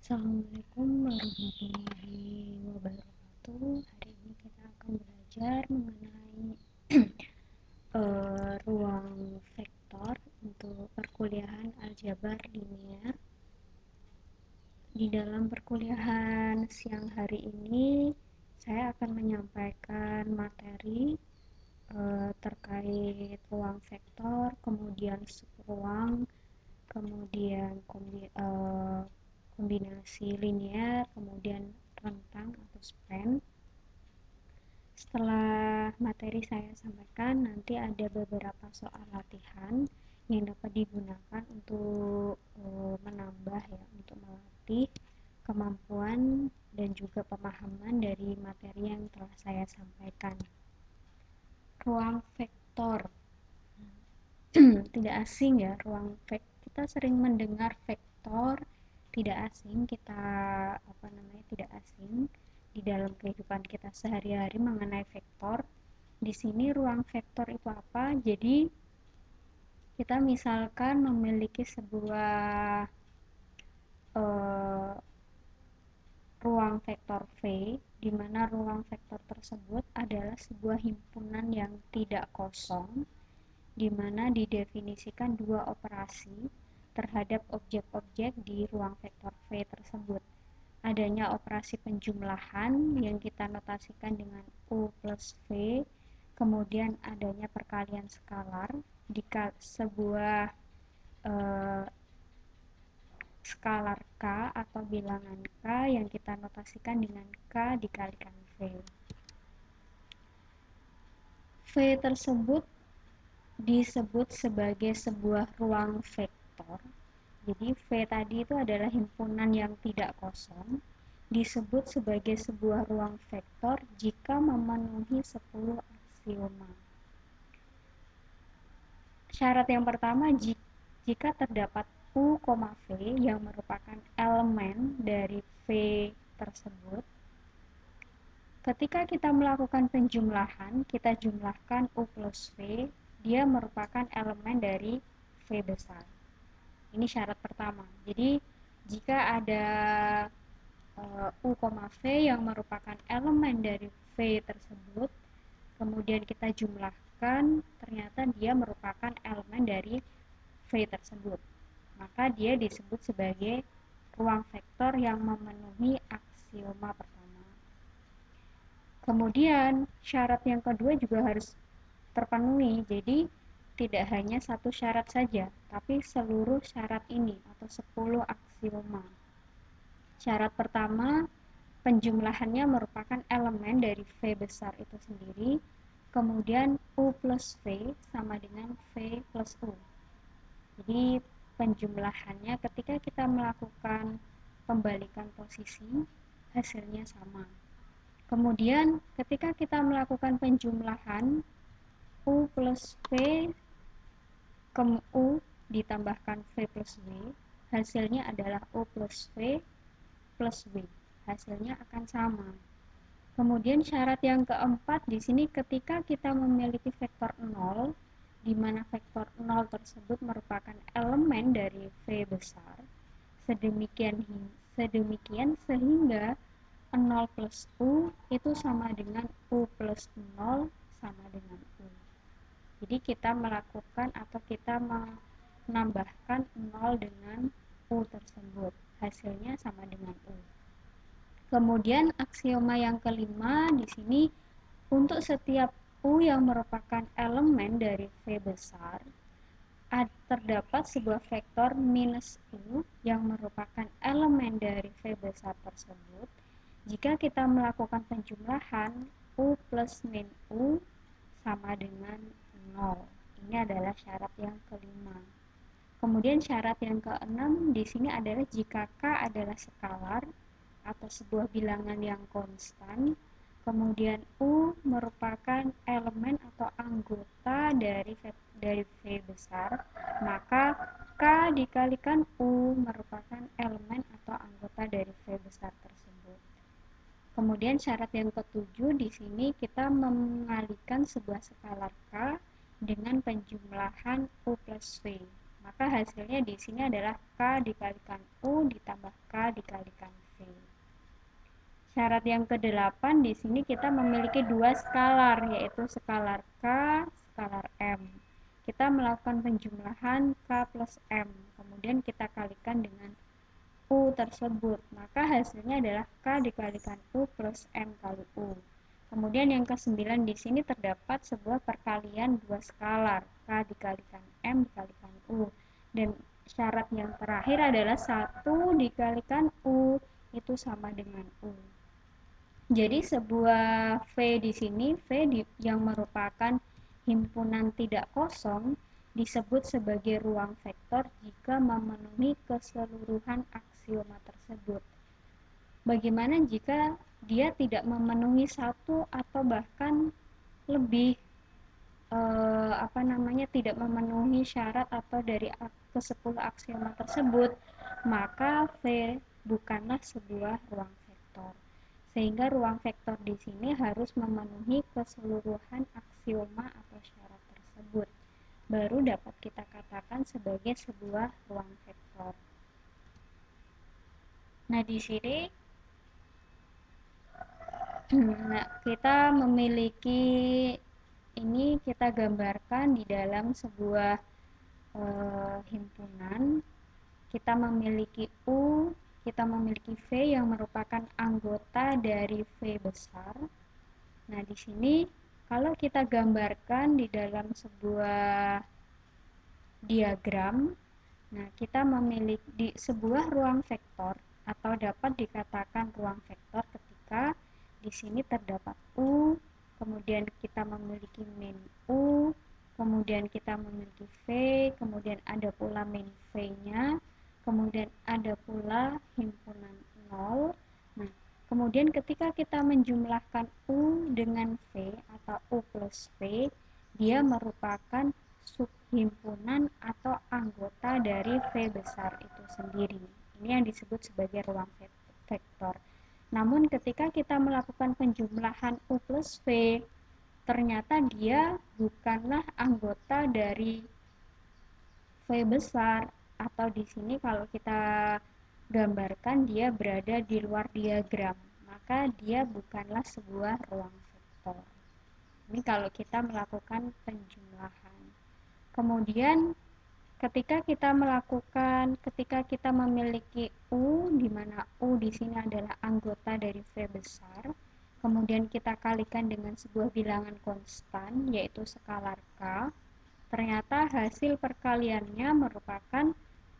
Assalamualaikum warahmatullahi wabarakatuh. Hari ini kita akan belajar mengenai ruang vektor untuk perkuliahan aljabar linear. Di dalam perkuliahan siang hari ini, saya akan menyampaikan materi terkait ruang vektor, kemudian subruang, kemudian kombinasi linear, kemudian rentang atau span. Setelah materi saya sampaikan, nanti ada beberapa soal latihan yang dapat digunakan untuk menambah ya, untuk melatih kemampuan dan juga pemahaman dari materi yang telah saya sampaikan. Ruang vektor tidak asing ya, ruang vektor kita sering mendengar vektor, tidak asing, kita tidak asing di dalam kehidupan kita sehari-hari mengenai vektor. Di sini ruang vektor itu apa? Jadi kita misalkan memiliki sebuah ruang vektor V, di mana ruang vektor tersebut adalah sebuah himpunan yang tidak kosong, di mana didefinisikan dua operasi terhadap objek-objek di ruang vektor V tersebut. Adanya operasi penjumlahan yang kita notasikan dengan U plus V, kemudian adanya perkalian skalar di sebuah skalar K atau bilangan K yang kita notasikan dengan K dikalikan V. V tersebut disebut sebagai sebuah ruang vektor. Jadi V tadi itu adalah himpunan yang tidak kosong, disebut sebagai sebuah ruang vektor jika memenuhi 10 aksioma. Syarat yang pertama, jika terdapat U, V yang merupakan elemen dari V tersebut, ketika kita melakukan penjumlahan, kita jumlahkan U plus V, dia merupakan elemen dari V besar. Ini syarat pertama. Jadi jika ada U, V yang merupakan elemen dari V tersebut, kemudian kita jumlahkan, ternyata dia merupakan elemen dari V tersebut, maka dia disebut sebagai ruang vektor yang memenuhi aksioma pertama. Kemudian syarat yang kedua juga harus terpenuhi. Jadi tidak hanya satu syarat saja, tapi seluruh syarat ini atau 10 aksioma. Syarat pertama, penjumlahannya merupakan elemen dari V besar itu sendiri, kemudian U plus V sama dengan V plus U. Jadi penjumlahannya ketika kita melakukan pembalikan posisi, hasilnya sama. Kemudian ketika kita melakukan penjumlahan U plus V ke U ditambahkan V plus W, hasilnya adalah U plus V plus W. Hasilnya akan sama. Kemudian syarat yang keempat di sini ketika kita memiliki vektor 0, di mana vektor 0 tersebut merupakan elemen dari V besar, sedemikian sehingga 0 plus U itu sama dengan U plus 0 sama dengan U. Jadi kita melakukan atau kita menambahkan 0 dengan U tersebut, hasilnya sama dengan U. Kemudian aksioma yang kelima di sini, untuk setiap U yang merupakan elemen dari V besar, terdapat sebuah vektor minus U yang merupakan elemen dari V besar tersebut. Jika kita melakukan penjumlahan, U plus min U sama dengan 0. Ini adalah syarat yang kelima. Kemudian syarat yang keenam di sini adalah jika K adalah skalar atau sebuah bilangan yang konstan, kemudian U merupakan elemen atau anggota dari V besar, maka K dikalikan U merupakan elemen atau anggota dari V besar tersebut. Kemudian syarat yang ketujuh di sini kita mengalikan sebuah skalar K dengan penjumlahan U plus V, Maka hasilnya di sini adalah K dikalikan U ditambah K dikalikan V. Syarat yang ke-8 di sini kita memiliki dua skalar, yaitu skalar K, skalar M. Kita melakukan penjumlahan K plus M, kemudian kita kalikan dengan U tersebut. Maka hasilnya adalah K dikalikan U plus M kali U. Kemudian yang ke-9 di sini terdapat sebuah perkalian dua skalar, K dikalikan M dikalikan U. Dan syarat yang terakhir adalah 1 dikalikan U itu sama dengan U. Jadi sebuah V di sini, yang merupakan himpunan tidak kosong disebut sebagai ruang vektor jika memenuhi keseluruhan aksioma tersebut. Bagaimana jika dia tidak memenuhi satu atau bahkan lebih tidak memenuhi syarat atau dari ke-10 aksioma tersebut, maka V bukanlah sebuah ruang vektor. Sehingga ruang vektor di sini harus memenuhi keseluruhan aksioma atau syarat tersebut. Baru dapat kita katakan sebagai sebuah ruang vektor. Nah, di sini kita memiliki ini kita gambarkan di dalam sebuah himpunan. Kita memiliki U, kita memiliki V yang merupakan anggota dari V besar. Nah, di sini kalau kita gambarkan di dalam sebuah diagram, nah kita memiliki di sebuah ruang vektor atau dapat dikatakan ruang vektor ketika di sini terdapat U, kemudian kita memiliki min U, kemudian kita memiliki V, kemudian ada pula min V-nya, kemudian ada pula himpunan 0. Nah, kemudian ketika kita menjumlahkan U dengan V atau U plus V, dia merupakan subhimpunan atau anggota dari V besar itu sendiri. Ini yang disebut sebagai ruang vektor. Namun ketika kita melakukan penjumlahan U plus V, ternyata dia bukanlah anggota dari V besar, atau di sini kalau kita gambarkan dia berada di luar diagram, maka dia bukanlah sebuah ruang vektor. Ini kalau kita melakukan penjumlahan. Kemudian ketika kita memiliki U, di mana U di sini adalah anggota dari V besar, kemudian kita kalikan dengan sebuah bilangan konstan, yaitu skalar K, ternyata hasil perkaliannya merupakan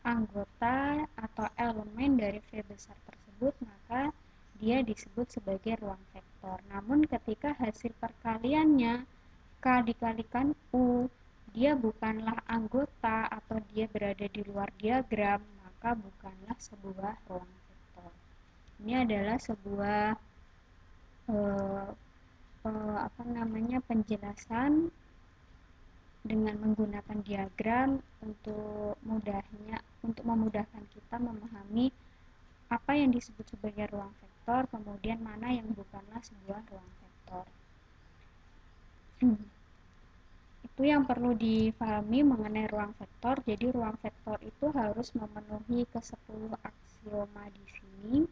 anggota atau elemen dari V besar tersebut, maka dia disebut sebagai ruang vektor. Namun ketika hasil perkaliannya K dikalikan U, dia bukanlah anggota atau dia berada di luar diagram, maka bukanlah sebuah ruang vektor. Ini adalah sebuah penjelasan dengan menggunakan diagram untuk memudahkan kita memahami apa yang disebut sebagai ruang vektor, kemudian mana yang bukanlah sebuah ruang vektor. Itu yang perlu dipahami mengenai ruang vektor. Jadi ruang vektor itu harus memenuhi ke-10 aksioma di sini.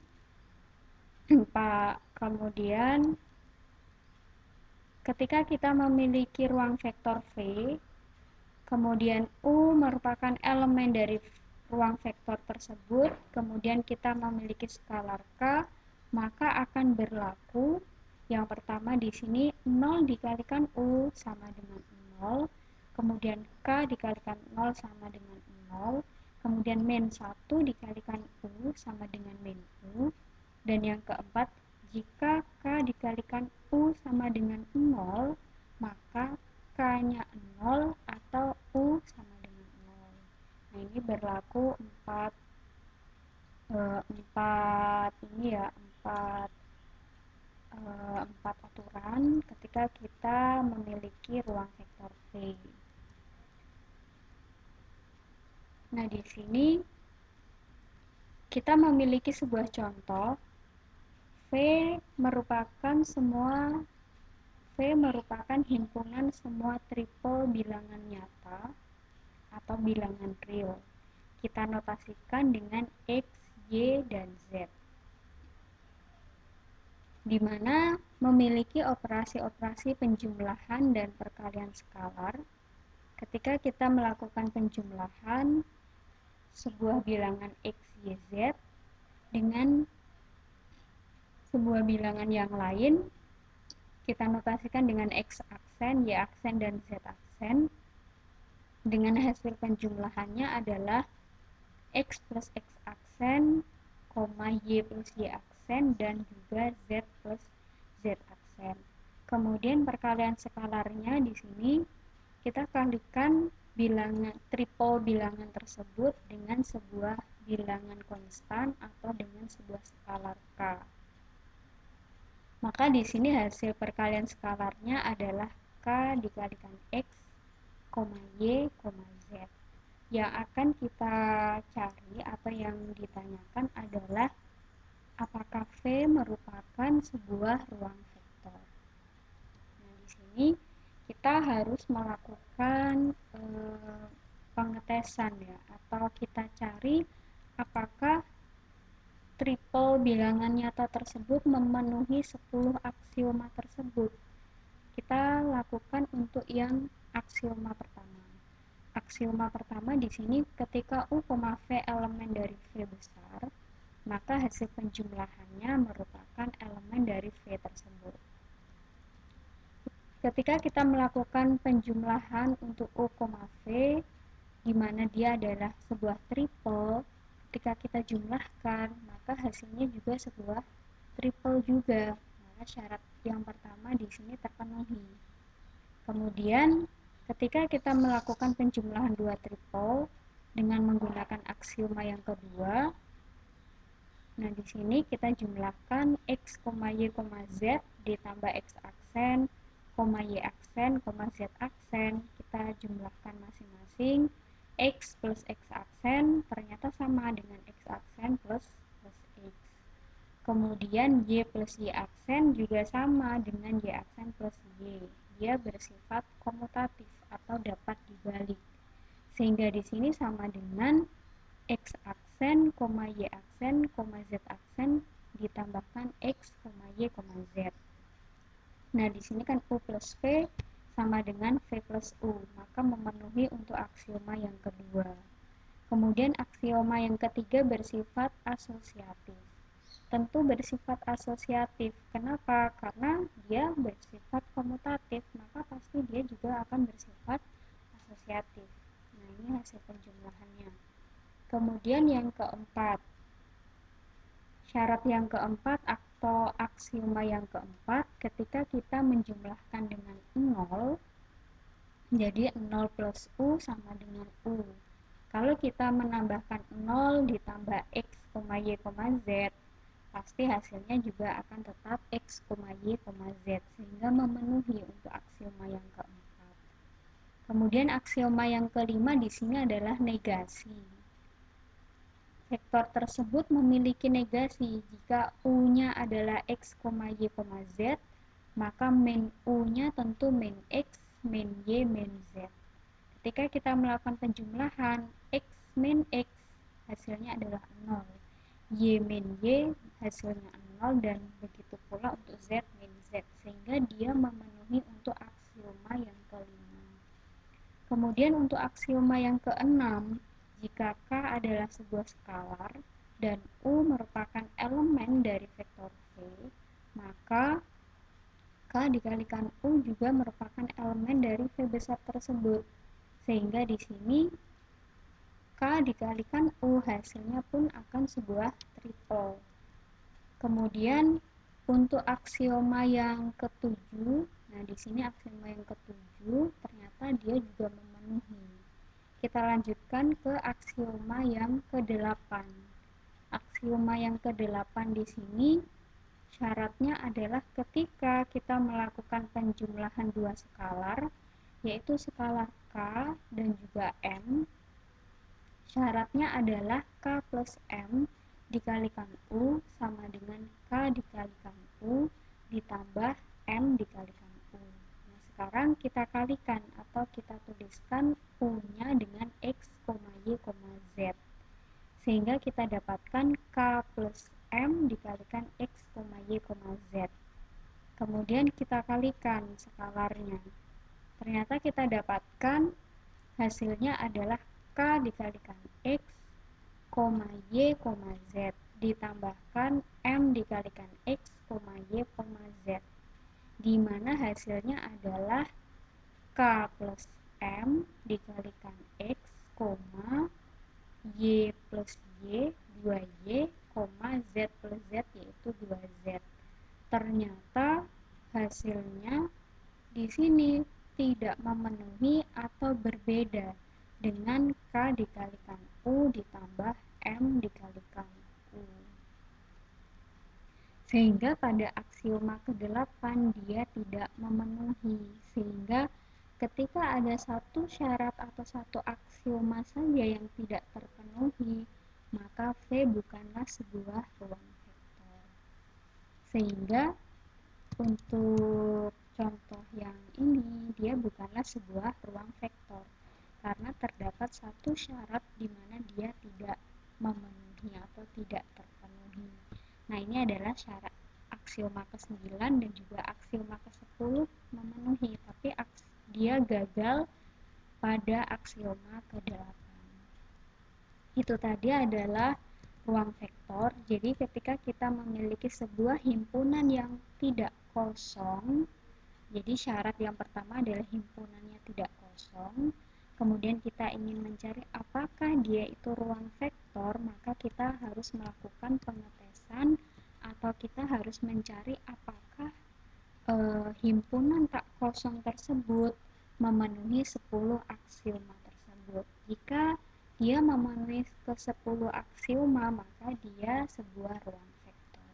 Pak, kemudian ketika kita memiliki ruang vektor V, kemudian U merupakan elemen dari ruang vektor tersebut, kemudian kita memiliki skalar K, maka akan berlaku yang pertama di sini 0 dikalikan U sama dengan 0, kemudian K dikalikan 0 sama dengan 0, kemudian min 1 dikalikan U sama dengan min U, dan yang keempat, jika K dikalikan U sama dengan 0, maka K-nya 0 atau U sama dengan 0. Nah, ini berlaku empat aturan ketika kita memiliki ruang vektor V. Nah, di sini kita memiliki sebuah contoh. V merupakan himpunan semua triple bilangan nyata atau bilangan real. Kita notasikan dengan X, Y, dan Z, di mana memiliki operasi-operasi penjumlahan dan perkalian skalar. Ketika kita melakukan penjumlahan sebuah bilangan X, Y, Z dengan sebuah bilangan yang lain, kita notasikan dengan X aksen, Y aksen, dan Z aksen. Dengan hasil penjumlahannya adalah X plus X aksen, Y plus Y aksen, dan juga Z plus Z aksen. Kemudian perkalian skalarnya di sini kita kalikan triple bilangan tersebut dengan sebuah bilangan konstan atau dengan sebuah skalar K. Maka di sini hasil perkalian skalarnya adalah K dikalikan X, Y, Z. Yang akan kita cari atau yang ditanyakan adalah apakah V merupakan sebuah ruang vektor. Nah, di sini kita harus melakukan pengetesan ya, atau kita cari apakah triple bilangan nyata tersebut memenuhi 10 aksioma tersebut. Kita lakukan untuk yang aksioma pertama. Aksioma pertama di sini ketika U, V elemen dari V besar, maka hasil penjumlahannya merupakan elemen dari V tersebut. Ketika kita melakukan penjumlahan untuk U, V, di mana dia adalah sebuah triple, ketika kita jumlahkan, maka hasilnya juga sebuah triple juga. Maka syarat yang pertama di sini terpenuhi. Kemudian, ketika kita melakukan penjumlahan dua triple dengan menggunakan aksioma yang kedua, nah di sini kita jumlahkan X, Y, Z ditambah X aksen, Y aksen, Z aksen, kita jumlahkan masing-masing. X plus X aksen ternyata sama dengan X aksen plus X. Kemudian Y plus Y aksen juga sama dengan Y aksen plus Y. Dia bersifat komutatif atau dapat dibalik. Sehingga di sini sama dengan X aksen, Y aksen, Z aksen ditambahkan X, Y, Z. Nah, di sini kan U plus V sama dengan V plus U, maka memenuhi untuk aksioma yang kedua. Kemudian aksioma yang ketiga bersifat asosiatif. Tentu bersifat asosiatif. Kenapa? Karena dia bersifat komutatif, maka pasti dia juga akan bersifat asosiatif. Nah, ini hasil penjumlahannya. Kemudian yang keempat, syarat yang keempat atau aksioma yang keempat, ketika kita menjumlahkan dengan 0, jadi 0 plus U sama dengan U. Kalau kita menambahkan 0 ditambah X, Y, Z, pasti hasilnya juga akan tetap X, Y, Z, sehingga memenuhi untuk aksioma yang keempat. Kemudian aksioma yang kelima di sini adalah negasi. Vektor tersebut memiliki negasi. Jika U-nya adalah X, Y, Z, maka min U-nya tentu min X, min Y, min Z. Ketika kita melakukan penjumlahan X min X, hasilnya adalah 0. Y min Y, hasilnya 0, dan begitu pula untuk Z min Z, sehingga dia memenuhi untuk aksioma yang kelima. Kemudian untuk aksioma yang keenam, jika K adalah sebuah skalar dan U merupakan elemen dari vektor V, maka K dikalikan U juga merupakan elemen dari V besar tersebut. Sehingga di sini K dikalikan U hasilnya pun akan sebuah triple. Kemudian untuk aksioma yang ketujuh, nah di sini aksioma yang ketujuh ternyata dia juga memenuhi. Kita lanjutkan ke aksioma yang kedelapan. Aksioma yang kedelapan di sini syaratnya adalah ketika kita melakukan penjumlahan dua skalar, yaitu skalar K dan juga M, syaratnya adalah K plus M dikalikan U sama dengan K dikalikan U ditambah M dikalikan U. Nah, sekarang kita kalikan atau kita tuliskan U-nya dengan X, Y, Z. Sehingga kita dapatkan K plus M dikalikan X, Y, Z. Kemudian kita kalikan skalarnya. Ternyata kita dapatkan hasilnya adalah K dikalikan X, Y, Z ditambahkan M dikalikan X, Y, Z, di mana hasilnya adalah K plus M dikalikan X, Y plus Y, 2Y, Z plus Z yaitu 2Z. Ternyata hasilnya di sini tidak memenuhi atau berbeda dengan K dikalikan U ditambah M dikalikan U. Sehingga pada aksioma ke-8 dia tidak memenuhi. Sehingga ketika ada satu syarat atau satu aksioma saja yang tidak terpenuhi, maka V bukanlah sebuah ruang vektor. Sehingga untuk contoh yang ini, dia bukanlah sebuah ruang vektor karena terdapat satu syarat di mana dia tidak memenuhi atau tidak terpenuhi. Nah, ini adalah syarat aksioma ke-9 dan juga aksioma ke-10 memenuhi, tapi dia gagal pada aksioma ke-8. Itu tadi adalah ruang vektor. Jadi ketika kita memiliki sebuah himpunan yang tidak kosong, jadi syarat yang pertama adalah himpunannya tidak kosong, kemudian kita ingin mencari apakah dia itu ruang vektor, maka kita harus melakukan pengetesan atau kita harus mencari apakah himpunan tak kosong tersebut memenuhi 10 aksioma tersebut. Jika dia memenuhi ke-10 aksioma, maka dia sebuah ruang vektor.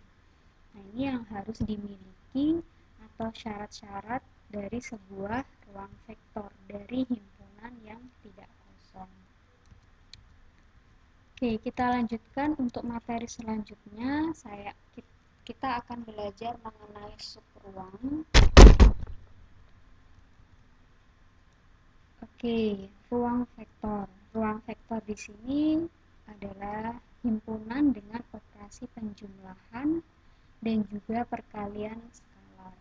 Nah, ini yang harus dimiliki atau syarat-syarat dari sebuah ruang vektor dari himpunan yang tidak kosong. Oke, kita lanjutkan untuk materi selanjutnya. Kita akan belajar mengenai subruang. Oke, ruang vektor. Ruang vektor di sini adalah himpunan dengan operasi penjumlahan dan juga perkalian skalar.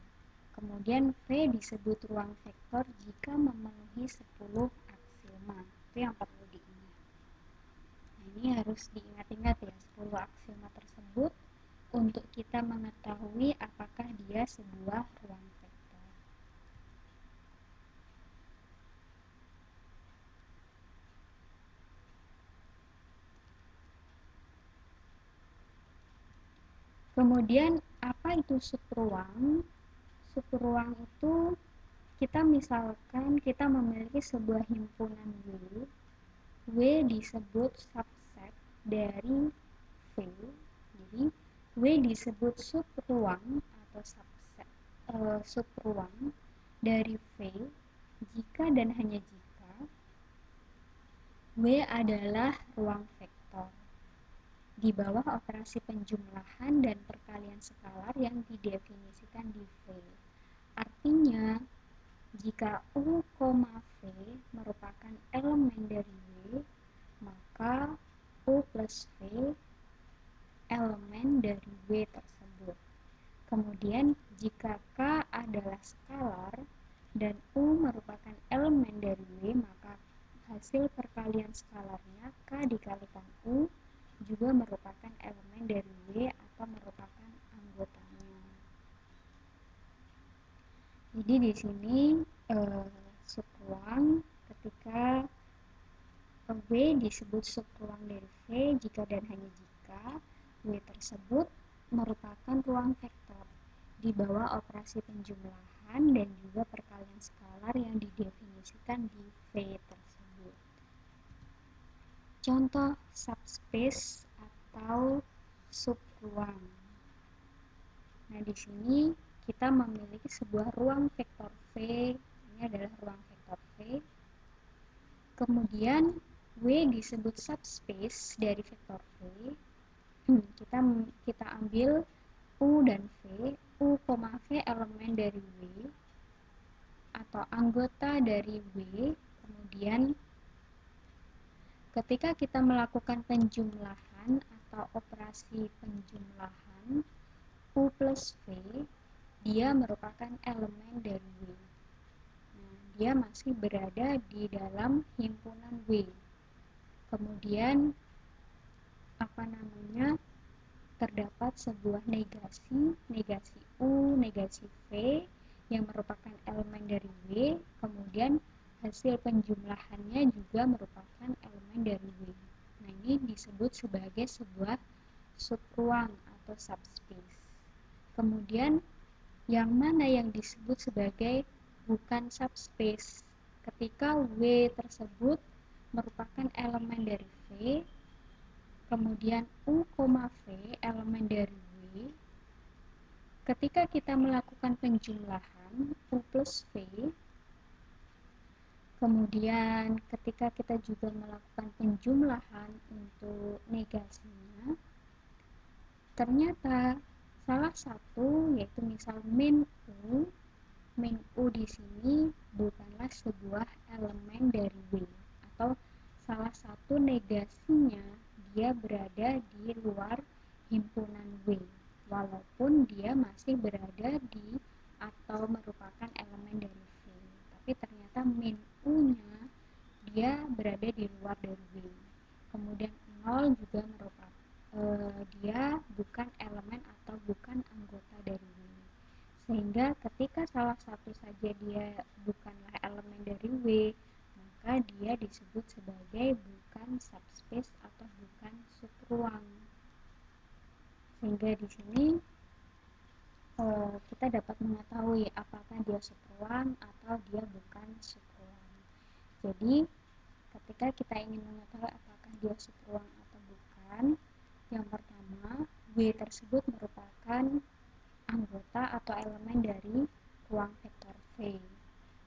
Kemudian V disebut ruang vektor jika memenuhi 10 aksioma. Itu yang perlu diingat. Nah, ini harus diingat-ingat ya, 10 aksioma tersebut untuk kita mengetahui apakah dia sebuah ruang vektor. Kemudian apa itu subruang? Subruang itu misalkan kita memiliki sebuah himpunan W disebut subset dari V. Jadi W disebut subruang atau subruang dari V jika dan hanya jika W adalah ruang vektor di bawah operasi penjumlahan dan perkalian skalar yang didefinisikan di V. Artinya, jika U, V merupakan elemen dari W, maka U plus V elemen dari W tersebut. Kemudian, jika K adalah skalar dan U merupakan elemen dari W, maka hasil perkalian skalarnya K dikalikan U juga merupakan elemen dari W atau merupakan anggotanya. Jadi di sini subruang ketika W disebut subruang dari V jika dan hanya jika W tersebut merupakan ruang vektor di bawah operasi penjumlahan dan juga perkalian skalar yang didefinisikan di V tersebut. Contoh subspace atau subruang. Nah, di sini kita memiliki sebuah ruang vektor V. Ini adalah ruang vektor V. Kemudian W disebut subspace dari vektor V. Kita ambil U dan V. U, V elemen dari W atau anggota dari W. Kemudian ketika kita melakukan penjumlahan atau operasi penjumlahan U plus V, dia merupakan elemen dari W. Nah, dia masih berada di dalam himpunan W. Kemudian terdapat sebuah negasi U, negasi V yang merupakan elemen dari W, kemudian hasil penjumlahannya juga merupakan elemen dari W. Nah, ini disebut sebagai sebuah subruang atau subspace. Kemudian yang mana yang disebut sebagai bukan subspace? Ketika W tersebut merupakan elemen dari V, kemudian U, V elemen dari W. Ketika kita melakukan penjumlahan U plus V, kemudian ketika kita juga melakukan penjumlahan untuk negasinya, ternyata salah satu, yaitu misal min U di sini bukanlah sebuah elemen dari W, atau salah satu negasinya dia berada di luar himpunan W, walaupun dia masih berada di atau merupakan elemen dari V, tapi ternyata min U-nya dia berada di luar dari W. Kemudian 0 juga merupakan dia bukan elemen atau bukan anggota dari W. Sehingga ketika salah satu saja dia bukanlah elemen dari W, maka dia disebut sebagai bukan subspace atau bukan subruang. Sehingga di sini kita dapat mengetahui apakah dia subruang atau dia bukan subruang. Jadi ketika kita ingin mengetahui apakah dia subruang atau bukan, yang pertama, W tersebut merupakan anggota atau elemen dari ruang vektor V.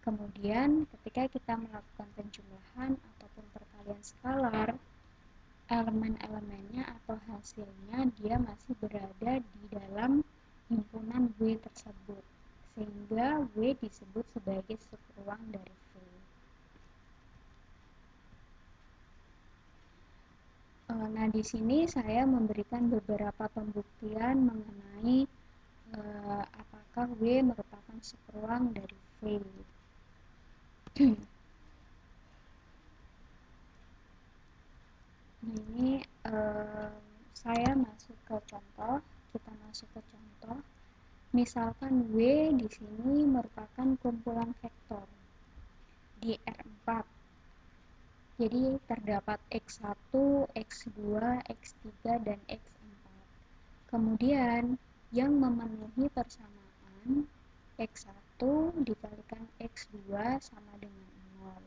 Kemudian ketika kita melakukan penjumlahan ataupun perkalian skalar, elemen-elemennya atau hasilnya dia masih berada di dalam himpunan W tersebut, sehingga W disebut sebagai subruang dari V. Nah, di sini saya memberikan beberapa pembuktian mengenai apakah W merupakan subruang dari V. Nah, ini saya masuk ke contoh, kita masuk ke contoh. Misalkan W di sini merupakan kumpulan vektor di R4. Jadi terdapat X1, X2, X3, dan X4. Kemudian yang memenuhi persamaan X1 dikalikan X2 sama dengan 0.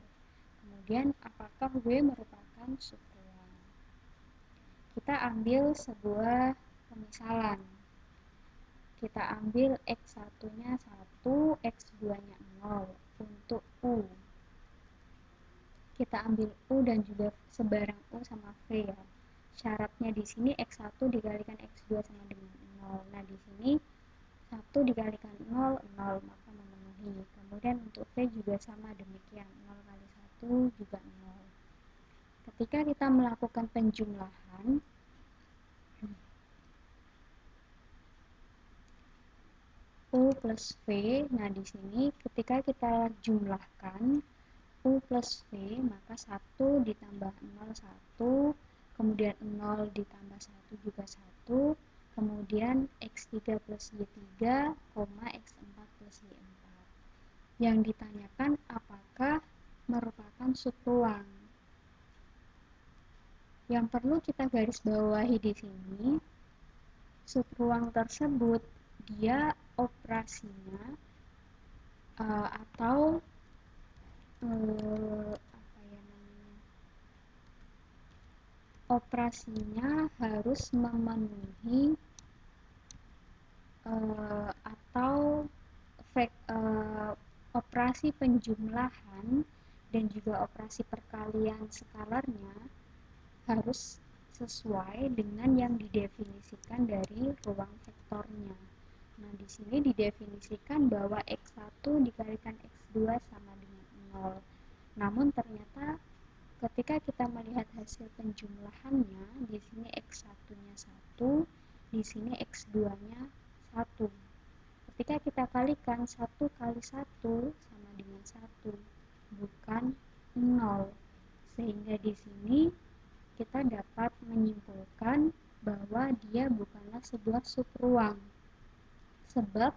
Kemudian apakah W merupakan subruang? Kita ambil sebuah pemisalan. Kita ambil X1-nya 1, X2-nya 0 untuk U. Kita ambil U dan juga sebarang U sama V ya. Syaratnya di sini X1 dikalikan X2 sama dengan 0. Nah, di sini 1 dikalikan 0, 0, maka memenuhi. Kemudian untuk V juga sama demikian, 0 kali 1 juga 0. Ketika kita melakukan penjumlahan, U plus V, nah di sini ketika kita jumlahkan U plus V, maka 1 ditambah 0, 1, kemudian 0 ditambah 1 juga 1, kemudian X3 plus Y3, X4 plus Y4. Yang ditanyakan apakah merupakan subruang. Yang perlu kita garis bawahi di sini, subruang tersebut dia operasinya atau operasinya harus memenuhi atau operasi penjumlahan dan juga operasi perkalian skalarnya harus sesuai dengan yang didefinisikan dari ruang vektornya. Nah, di sini didefinisikan bahwa X1 dikalikan X2 sama dengan 0. Namun ternyata ketika kita melihat hasil penjumlahannya, di sini X1-nya 1, di sini X2-nya 1. Ketika kita kalikan 1 kali 1 sama dengan 1, bukan 0. Sehingga di sini kita dapat menyimpulkan bahwa dia bukanlah sebuah subruang. Sebab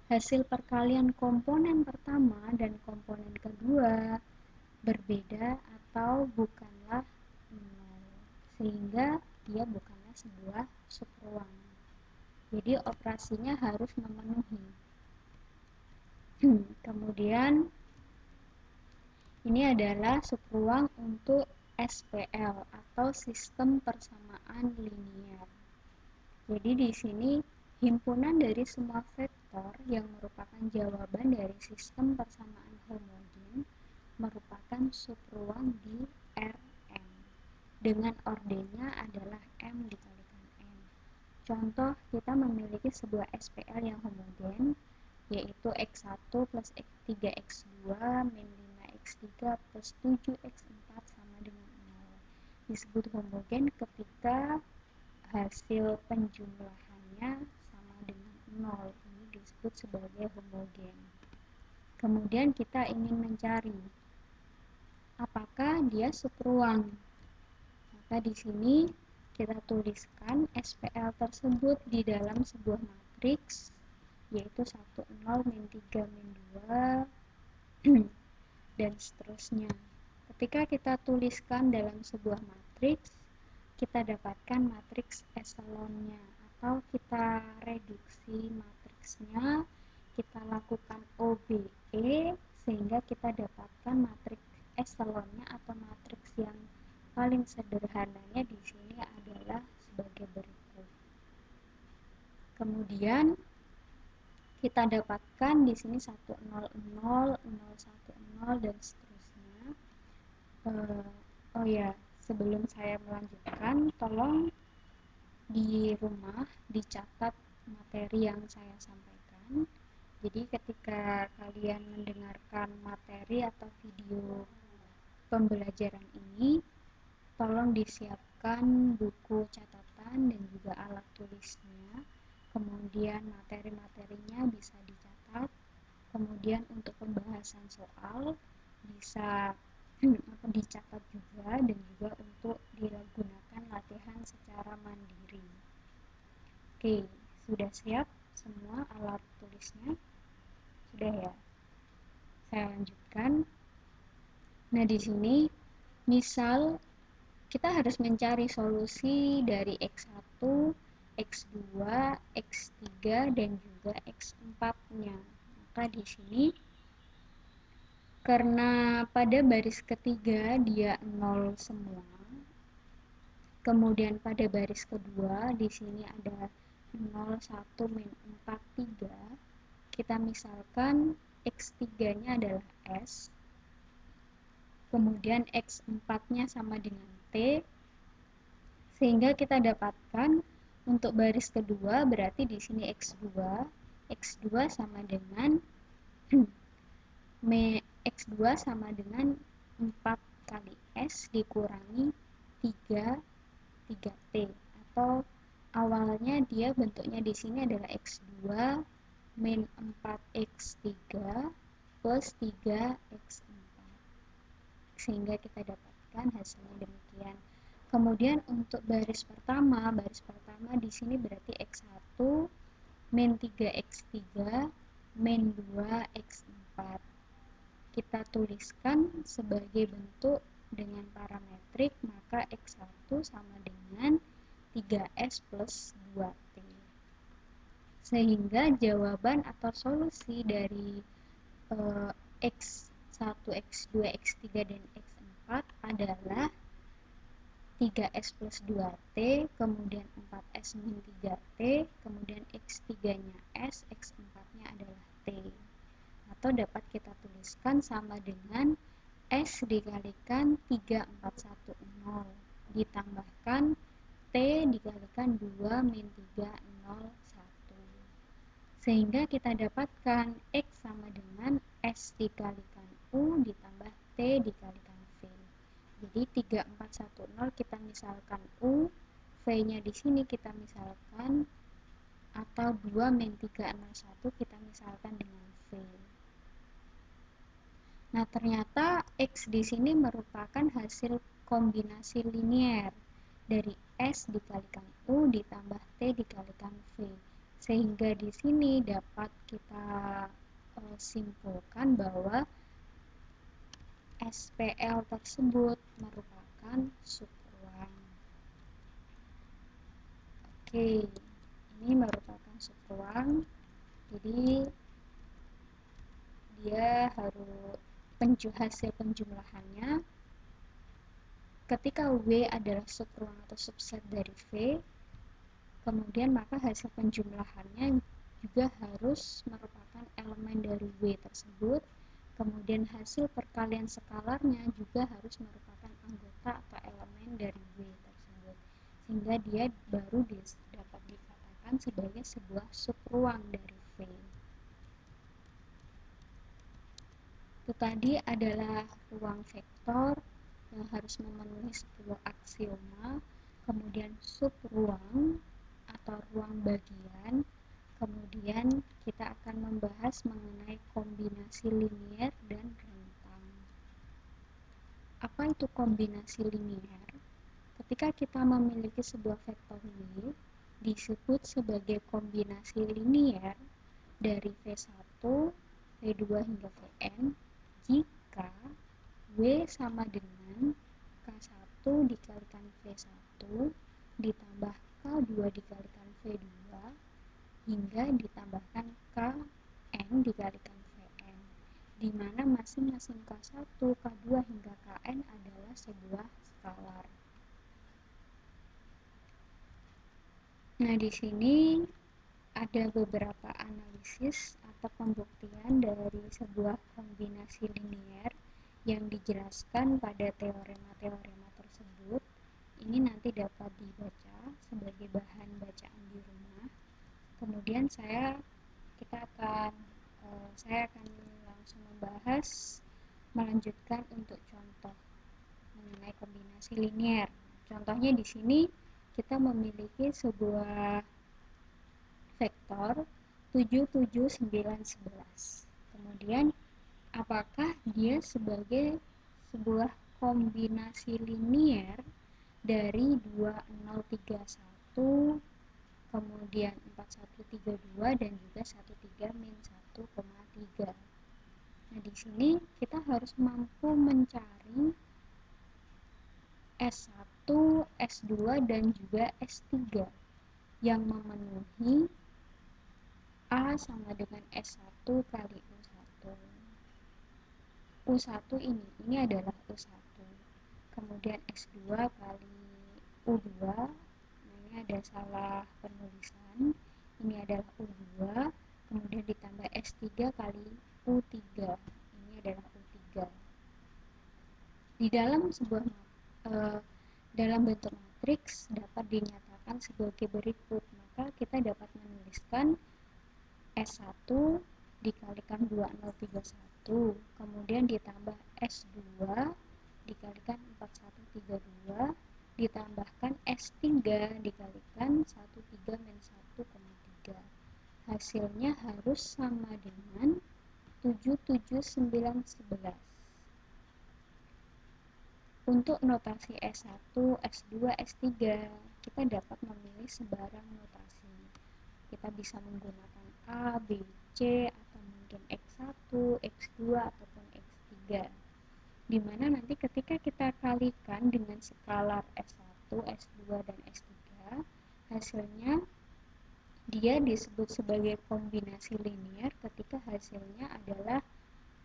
hasil perkalian komponen pertama dan komponen kedua berbeda atau bukanlah 0. Sehingga dia bukanlah sebuah subruang. Jadi operasinya harus memenuhi. Kemudian ini adalah subruang untuk SPL atau sistem persamaan linier. Jadi di sini himpunan dari semua vektor yang merupakan jawaban dari sistem persamaan homogen merupakan subruang di Rn. Dengan ordennya adalah M dikalikan N. Contoh, kita memiliki sebuah SPL yang homogen, yaitu X1 plus X3X2 min 5X3 plus 7X4 sama dengan 0. Disebut homogen ketika hasil penjumlahannya sama dengan 0. Ini disebut sebagai homogen. Kemudian kita ingin mencari apakah dia subruang. Maka di sini kita tuliskan SPL tersebut di dalam sebuah matriks, yaitu 1, 0, min 3, min 2, dan seterusnya. Ketika kita tuliskan dalam sebuah matriks, kita dapatkan matriks eselonnya, atau kita reduksi matriksnya, kita lakukan OBE, sehingga kita dapatkan matriks eselonnya atau matriks yang paling sederhananya di sini adalah sebagai berikut. Kemudian kita dapatkan di sini 1, 0, 0, 0, 1, 0, dan seterusnya. Oh ya, sebelum saya melanjutkan, tolong di rumah dicatat materi yang saya sampaikan. Jadi ketika kalian mendengarkan materi atau video pembelajaran ini, tolong disiapkan buku catatan dan juga alat tulisnya. Kemudian materi-materinya bisa dicatat. Kemudian untuk pembahasan soal bisa dicatat juga, dan juga untuk digunakan latihan secara mandiri. Oke, sudah siap semua alat tulisnya? Sudah ya? Saya lanjutkan. Nah, di sini misal kita harus mencari solusi dari X1, X2, X3, dan juga X4-nya. Maka di sini karena pada baris ketiga dia 0 semua, kemudian pada baris kedua di sini ada 0, 1, min 4, 3. Kita misalkan X3-nya adalah S, kemudian X4-nya sama dengan T, sehingga kita dapatkan untuk baris kedua berarti di sini X2 sama dengan X2 sama dengan 4 kali S dikurangi 3T, atau awalnya dia bentuknya di sini adalah X2 min 4X3 plus 3X4, sehingga kita dapatkan hasilnya demikian. Kemudian untuk baris pertama di sini berarti X1 min 3X3 min 2X4. Kita tuliskan sebagai bentuk dengan parametrik, maka X1 sama dengan 3S plus 2T. Sehingga jawaban atau solusi dari X1, X2, X3, dan X4 adalah 3S plus 2T, kemudian 4S min 3T, kemudian X3-nya S, X4-nya adalah T. Atau dapat kita tuliskan sama dengan S dikalikan 3410 ditambahkan T dikalikan 2 min 301. Sehingga kita dapatkan X sama dengan S dikalikan U ditambah T dikalikan V. Jadi 3410 kita misalkan U, V-nya di sini kita misalkan, atau 2 min 301 kita misalkan dengan V. Nah, ternyata X di sini merupakan hasil kombinasi linier dari S dikalikan U ditambah T dikalikan V. Sehingga di sini dapat kita simpulkan bahwa SPL tersebut merupakan subruang. Oke, ini merupakan subruang. Jadi dia harus hasil penjumlahannya ketika W adalah subruang atau subset dari V, kemudian maka hasil penjumlahannya juga harus merupakan elemen dari W tersebut, kemudian hasil perkalian skalarsnya juga harus merupakan anggota atau elemen dari W tersebut, sehingga dia baru dapat dikatakan sebagai sebuah subruang dari V. Itu tadi adalah ruang vektor yang harus memenuhi 10 aksioma, kemudian subruang atau ruang bagian, kemudian kita akan membahas mengenai kombinasi linier dan rentang. Apa itu kombinasi linier? Ketika kita memiliki sebuah vektor W, disebut sebagai kombinasi linier dari V1, V2 hingga Vn jika W sama dengan K1 dikalikan V1 ditambah K2 dikalikan V2 hingga ditambahkan Kn dikalikan Vn, di mana masing-masing K1, K2 hingga Kn adalah sebuah skalar. Nah, di sini ada beberapa analisis atau pembuktian dari sebuah kombinasi linier yang dijelaskan pada teorema-teorema tersebut. Ini nanti dapat dibaca sebagai bahan bacaan di rumah. Kemudian saya akan langsung melanjutkan untuk contoh mengenai kombinasi linier. Contohnya di sini kita memiliki sebuah vektor 7, 7, 9, 11. Kemudian apakah dia sebagai sebuah kombinasi linier dari 2031, kemudian 4132 dan juga 13-1,3. Nah, di sini kita harus mampu mencari S1, S2 dan juga S3 yang memenuhi A sama dengan S1 kali U1. U1 ini adalah U1. Kemudian S2 kali U2. Nah, ini ada salah penulisan. Ini adalah U2. Kemudian ditambah S3 kali U3. Ini adalah U3. Di dalam dalam bentuk matriks dapat dinyatakan sebagai berikut. Maka kita dapat menuliskan S1 dikalikan 2031, kemudian ditambah S2 dikalikan 4132, ditambahkan S3 dikalikan 13-1,3. Hasilnya harus sama dengan 77911. Untuk notasi S1, S2, S3, kita dapat memilih sebarang notasi. Kita bisa menggunakan A, B, C, atau mungkin X1, X2, ataupun X3. Dimana nanti ketika kita kalikan dengan skalar S1, S2, dan S3, hasilnya dia disebut sebagai kombinasi linier ketika hasilnya adalah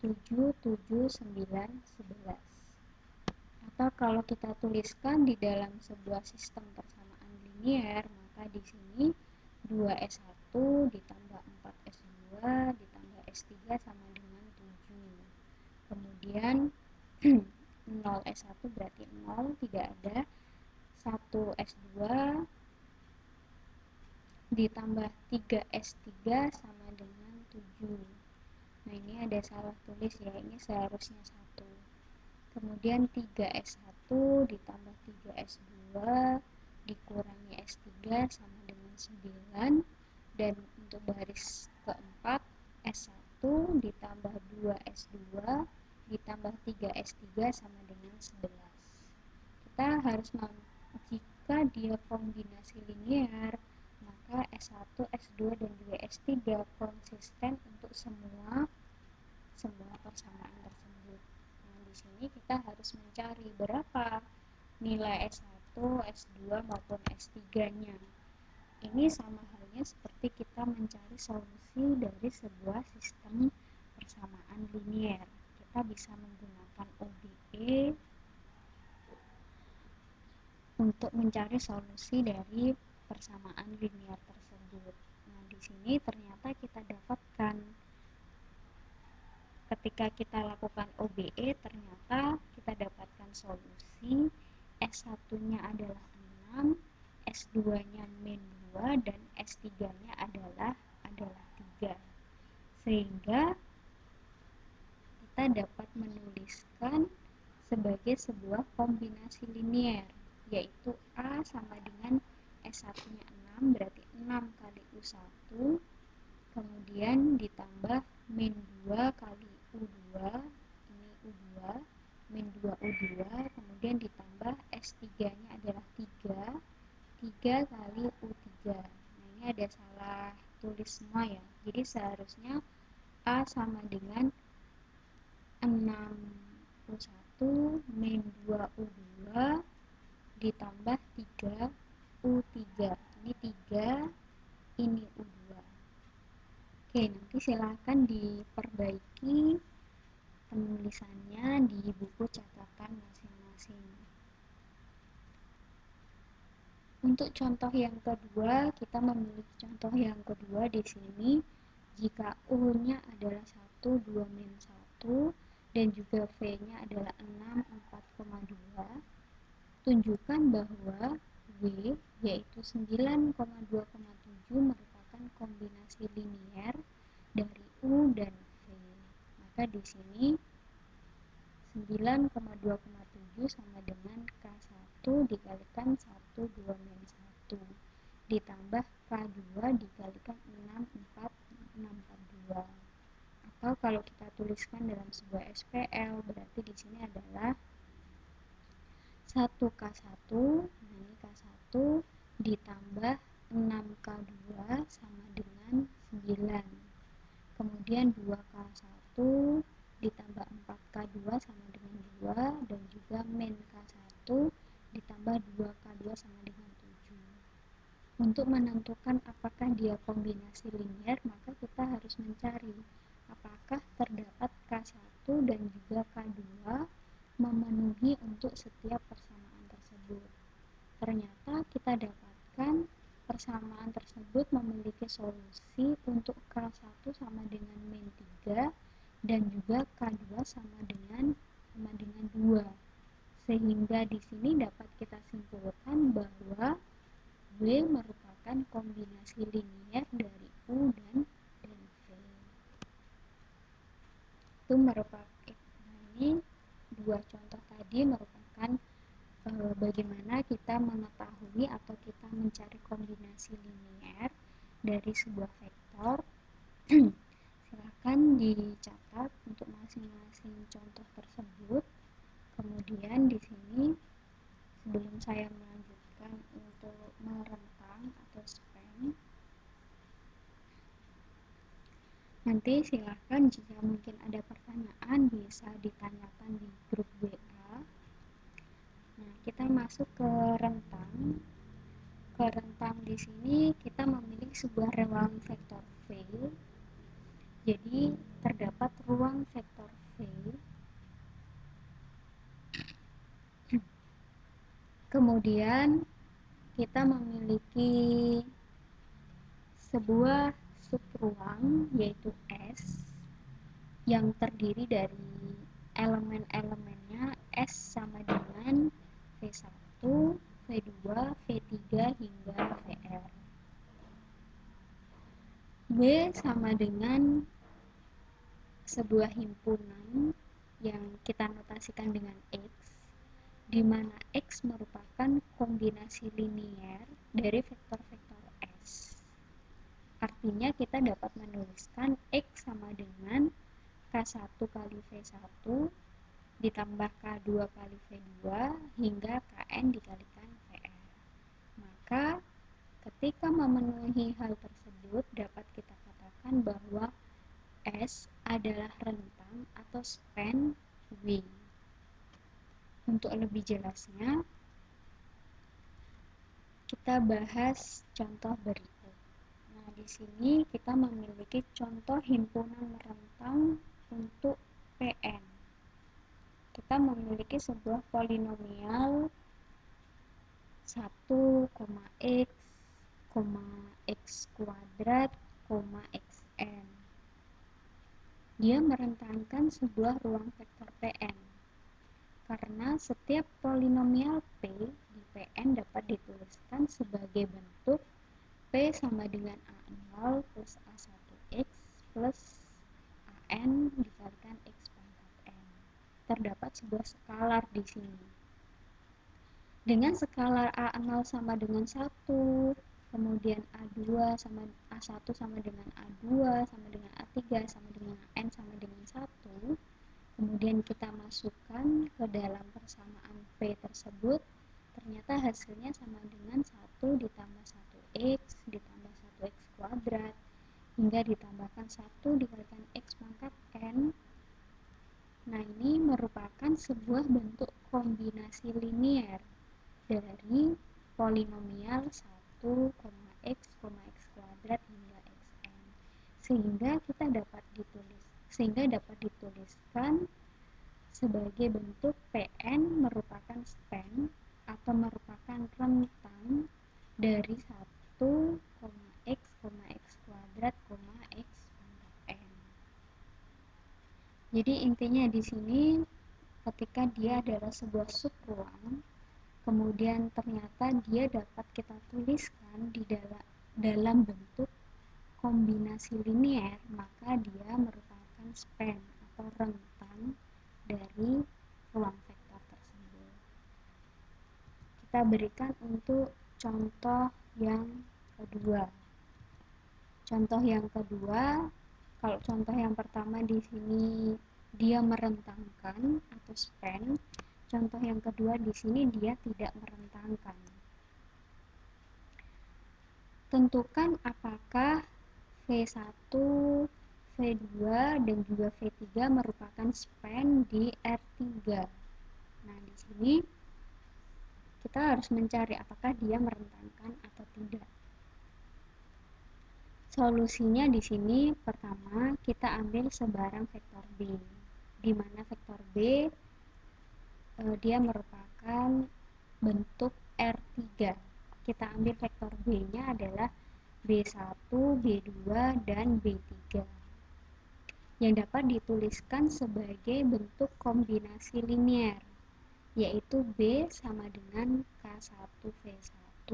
7, 7, 9, 11. Atau kalau kita tuliskan di dalam sebuah sistem persamaan linier, maka di sini 2S1 ditambah 4S2 ditambah S3 sama dengan 7. Kemudian 0S1 berarti 0, tidak ada. 1S2 ditambah 3S3 sama dengan 7. Nah, ini ada salah tulis ya, ini seharusnya 1. Kemudian 3S1 ditambah 3S2 dikurangi S3 sama dengan 9. Dan untuk baris keempat, S1 ditambah 2S2 ditambah 3S3 sama dengan 11. Kita harus jika dia kombinasi linear, maka S1, S2, dan juga S3 konsisten untuk semua persamaan tersebut. Nah, di sini kita harus mencari berapa nilai S1, S2 maupun S3-nya. Ini sama halnya seperti kita mencari solusi dari sebuah sistem persamaan linear. Kita bisa menggunakan ODE untuk mencari solusi dari persamaan linear tersebut. Nah, di sini ternyata kita dapatkan ketika kita lakukan OBE, ternyata kita dapatkan solusi S1-nya adalah 6, S2-nya min 2, dan S3-nya adalah 3. Sehingga kita dapat menuliskan sebagai sebuah kombinasi linear, yaitu A sama dengan S1-nya 6, berarti 6 kali U1, kemudian ditambah min 2 kali U2, ini U2, min 2 U2, kemudian ditambah S3-nya adalah 3, 3 kali U3. Nah, ini ada salah tulis semua ya, jadi seharusnya A sama dengan 6U1 min 2U2 ditambah 3U3. Ini 3, ini U2. Oke, nanti silahkan diperbaiki penulisannya di buku catatan masing-masing. Untuk contoh yang kedua, kita memiliki contoh yang kedua di sini. Jika U-nya adalah 1, 2, min 1, dan juga V-nya adalah 6, 4,2, tunjukkan bahwa W, yaitu 9,2,7 merupakan kombinasi linear dari U dan V. Maka di sini 9,2,7 sama dengan K1 dikalikan 1, 2, min 1 ditambah K2 dikalikan 6, 4, 6 per 2. Atau kalau kita tuliskan dalam sebuah SPL, berarti di sini adalah 1K1, nah ini K1 ditambah 6K2 sama dengan 9. Kemudian 2K1 ditambah 4K2 sama dengan 2, dan juga min K1 ditambah 2K2 sama dengan 7. Untuk menentukan apakah dia kombinasi linear, maka kita harus mencari apakah terdapat K1 dan juga K2 memenuhi untuk setiap persamaan tersebut. Ternyata kita dapatkan persamaan tersebut memiliki solusi untuk K1 sama dengan min 3 dan juga K2 sama dengan 2. Sehingga di sini dapat kita simpulkan bahwa W merupakan kombinasi linear dari U dan V. Itu merupakan, ini dua contoh tadi merupakan bagaimana kita mengetahui atau kita mencari kombinasi linear dari sebuah vektor. Silakan dicatat untuk masing-masing contoh tersebut. Kemudian di sini sebelum saya melanjutkan untuk merentang atau span, nanti silahkan jika mungkin ada pertanyaan bisa ditanyakan di grup WA. Nah, kita masuk ke rentang. Ke rentang di sini kita memiliki sebuah ruang vektor V. Jadi terdapat ruang vektor V. Kemudian kita memiliki sebuah subruang yaitu S yang terdiri dari elemen-elemennya S sama dengan V1, V2, V3 hingga Vr. B sama dengan sebuah himpunan yang kita notasikan dengan X, di mana X merupakan kombinasi linier dari vektor-vektor S. Artinya kita dapat menuliskan X sama dengan K1 kali V1 ditambah K2 kali V2 hingga Kn dikalikan Vr. Maka ketika memenuhi hal tersebut dapat kita katakan bahwa S adalah rentang atau span W. Untuk lebih jelasnya, kita bahas contoh berikut. Nah, di sini kita memiliki contoh himpunan rentang untuk Pn. Kita memiliki sebuah polinomial 1, x, x kuadrat, xn. Dia merentangkan sebuah ruang vektor Pn. Karena setiap polinomial P di Pn dapat dituliskan sebagai bentuk P sama dengan A0 plus A1x plus AN dikalikan X pangkat N. Terdapat sebuah skalar di sini. Dengan skalar A0 sama dengan 1, kemudian A2 sama A1 sama dengan A2 sama dengan A3 sama dengan N sama dengan 1, kemudian kita masukkan ke dalam persamaan P tersebut, ternyata hasilnya sama dengan 1 ditambah 1x ditambah 1x kuadrat hingga ditambahkan 1 dikalikan X pangkat N. Nah, ini merupakan sebuah bentuk kombinasi linier dari polinomial 1, x, x kuadrat hingga xn, sehingga dapat dituliskan sebagai bentuk Pn merupakan span atau merupakan rentang dari 1, x, x kuadrat, x pangkat n. Jadi intinya di sini ketika dia adalah sebuah subruang, kemudian ternyata dia dapat kita tuliskan di dalam bentuk kombinasi linier, maka dia merupakan span atau rentang dari ruang vektor tersebut. Kita berikan untuk contoh yang kedua. Contoh yang kedua, kalau contoh yang pertama di sini dia merentangkan atau span, contoh yang kedua di sini dia tidak merentangkan. Tentukan apakah V1, V2, dan juga V3 merupakan span di R3. Nah, di sini kita harus mencari apakah dia merentangkan atau tidak. Solusinya di sini pertama kita ambil sebarang vektor B, di mana vektor B dia merupakan bentuk R3. Kita ambil vektor B-nya adalah B1, B2, dan B3 yang dapat dituliskan sebagai bentuk kombinasi linier, yaitu B sama dengan K1 V1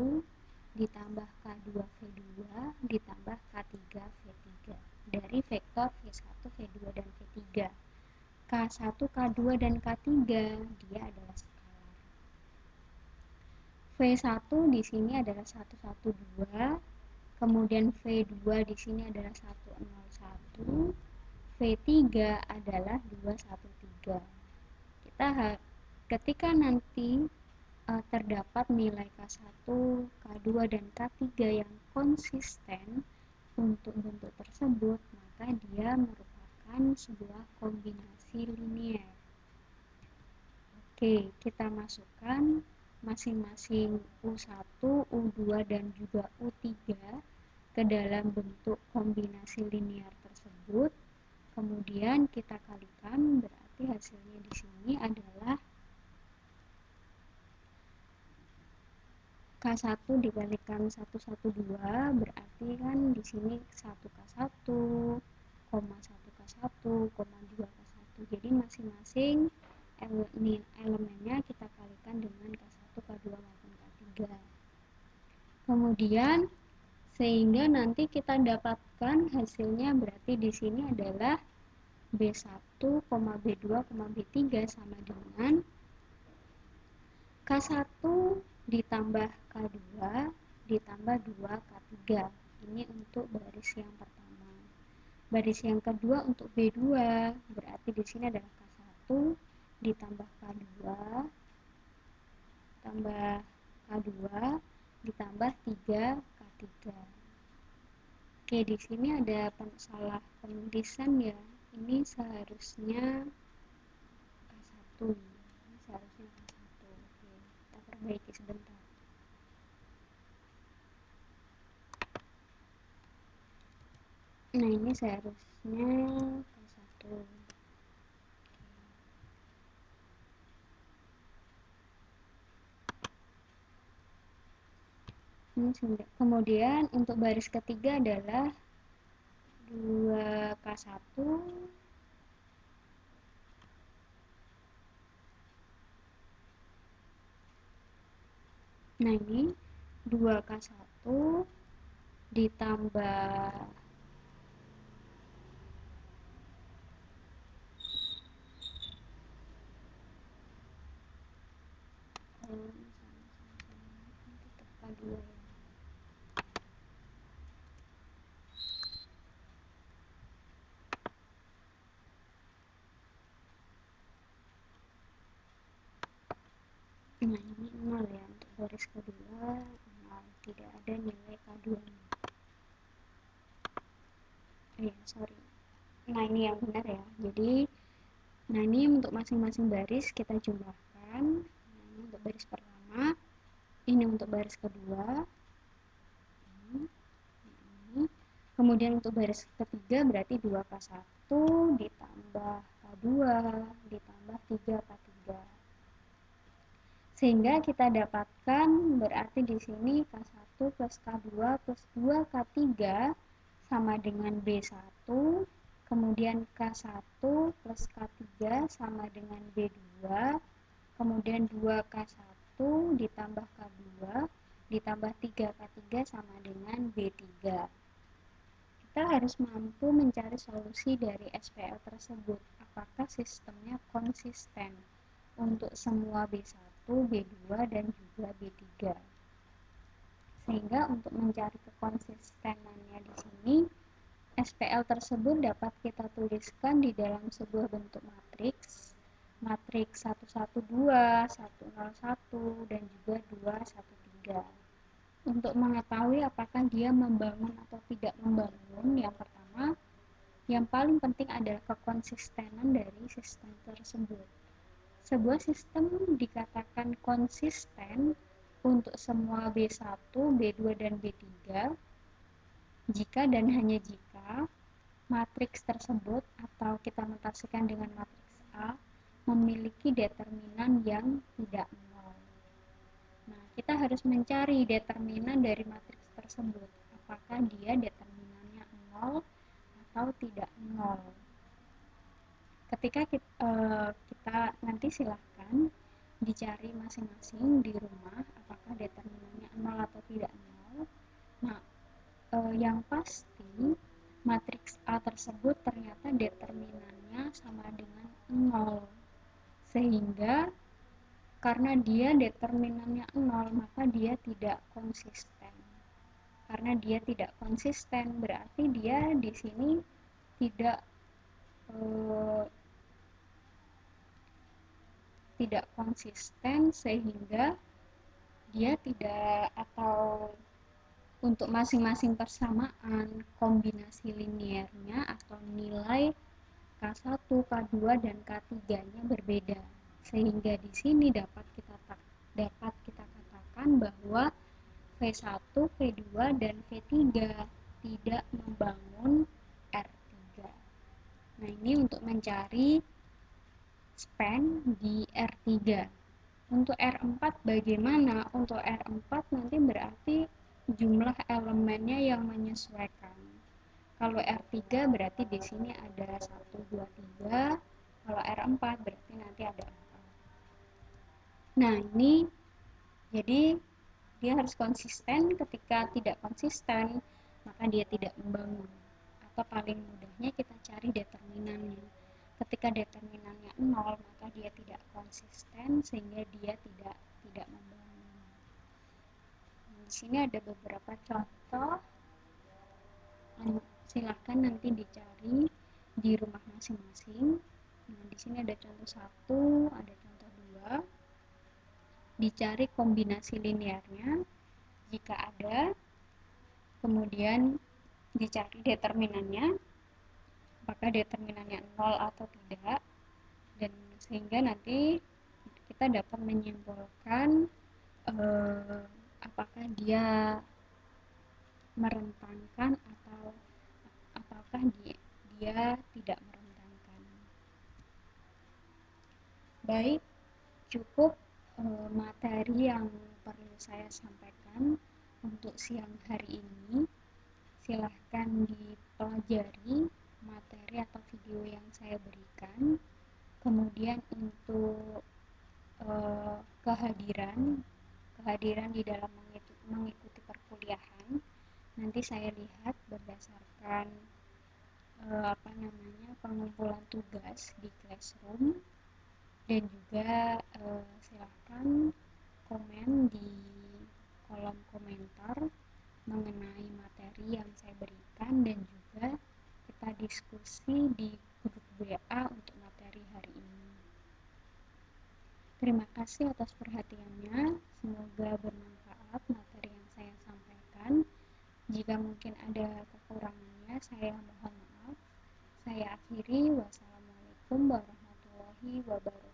ditambah K2 V2 ditambah K3 V3 dari vektor V1, V2, dan V3. K1, K2, dan K3 dia adalah skalar. V1 di sini adalah 112, kemudian V2 di sini adalah 101, V3 adalah 213. Ketika nanti terdapat nilai K1, K2, dan K3 yang konsisten untuk bentuk tersebut, maka dia merupakan sebuah kombinasi linier. Oke, kita masukkan masing-masing U1, U2, dan juga U3 ke dalam bentuk kombinasi linier tersebut. Kemudian kita kalikan, berarti hasilnya di sini adalah K1 dikalikan 112, berarti kan di sini 1K1, 1K1, 2K1. Jadi masing-masing elemennya kita kalikan dengan K1, K2, maupun K3. Kemudian sehingga nanti kita dapatkan rumuskan hasilnya berarti di sini adalah B1, B2, B3 sama dengan K1 ditambah K2 ditambah 2K3. Ini untuk baris yang pertama. Baris yang kedua untuk B2 berarti di sini adalah K1 ditambah K2 tambah K2 ditambah 3K3. Oke, di sini ada salah penulisan ya. Ini seharusnya K1. Ini seharusnya K1. Oke, kita perbaiki sebentar. Nah, ini seharusnya K1. Ini sudah. Kemudian untuk baris ketiga adalah 2K1 nah ini 2K1 ditambah K2 ya. Nah ini 0 ya, untuk baris kedua 0, tidak ada nilai K2 nya. Sorry. Nah ini yang benar ya, jadi nah ini untuk masing-masing baris kita jumlahkan. Nah, ini untuk baris pertama, ini untuk baris kedua, ini. Kemudian untuk baris ketiga berarti 2K1 ditambah K2 ditambah 3K3. Sehingga kita dapatkan berarti di sini K1 plus K2 plus 2K3 sama dengan B1, kemudian K1 plus K3 sama dengan B2, kemudian 2K1 ditambah K2 ditambah 3K3 sama dengan B3. Kita harus mampu mencari solusi dari SPL tersebut. Apakah sistemnya konsisten untuk semua B1, B2, dan juga B3. Sehingga untuk mencari kekonsistenannya di sini, SPL tersebut dapat kita tuliskan di dalam sebuah bentuk matriks, matriks 112, 101, dan juga 213. Untuk mengetahui apakah dia membangun atau tidak membangun, yang pertama, yang paling penting adalah kekonsistenan dari sistem tersebut. Sebuah sistem dikatakan konsisten untuk semua B1, B2, dan B3 jika dan hanya jika matriks tersebut atau kita notasikan dengan matriks A memiliki determinan yang tidak nol. Nah, kita harus mencari determinan dari matriks tersebut. Apakah dia determinannya nol atau tidak nol. Ketika kita nanti silahkan dicari masing-masing di rumah apakah determinannya 0 atau tidak 0. Nah, yang pasti matriks A tersebut ternyata determinannya sama dengan 0. Sehingga karena dia determinannya 0, maka dia tidak konsisten. Karena dia tidak konsisten berarti dia di sini tidak konsisten, sehingga dia tidak, atau untuk masing-masing persamaan kombinasi linearnya atau nilai K1, K2, dan K3-nya berbeda. Sehingga di sini dapat kita katakan bahwa V1, V2, dan V3 tidak membangun R3. Nah, ini untuk mencari span di R3. Untuk R4 bagaimana? Untuk R4 nanti berarti jumlah elemennya yang menyesuaikan. Kalau R3 berarti di sini ada 1, 2, 3. Kalau R4 berarti nanti ada 4. Nah, ini jadi dia harus konsisten. Ketika tidak konsisten, maka dia tidak membangun. atau paling mudahnya kita cari determinannya. Ketika determinannya 0, maka dia tidak konsisten sehingga dia tidak membangun. Di sini ada beberapa contoh, silahkan nanti dicari di rumah masing-masing. Nah, di sini ada contoh 1, ada contoh 2. Dicari kombinasi linearnya jika ada, kemudian dicari determinannya, apakah determinannya 0 atau tidak, dan sehingga nanti kita dapat menyimpulkan apakah dia merentangkan atau apakah dia tidak merentangkan. Baik, cukup materi yang perlu saya sampaikan untuk siang hari ini. Silahkan dipelajari materi atau video yang saya berikan. Kemudian untuk kehadiran di dalam mengikuti perkuliahan, nanti saya lihat berdasarkan pengumpulan tugas di classroom, dan juga silahkan komen di kolom komentar mengenai materi yang saya berikan, dan juga kita diskusi di grup WA untuk materi hari ini. Terima kasih atas perhatiannya, semoga bermanfaat materi yang saya sampaikan. Jika mungkin ada kekurangannya, saya mohon maaf. Saya akhiri, wassalamualaikum warahmatullahi wabarakatuh.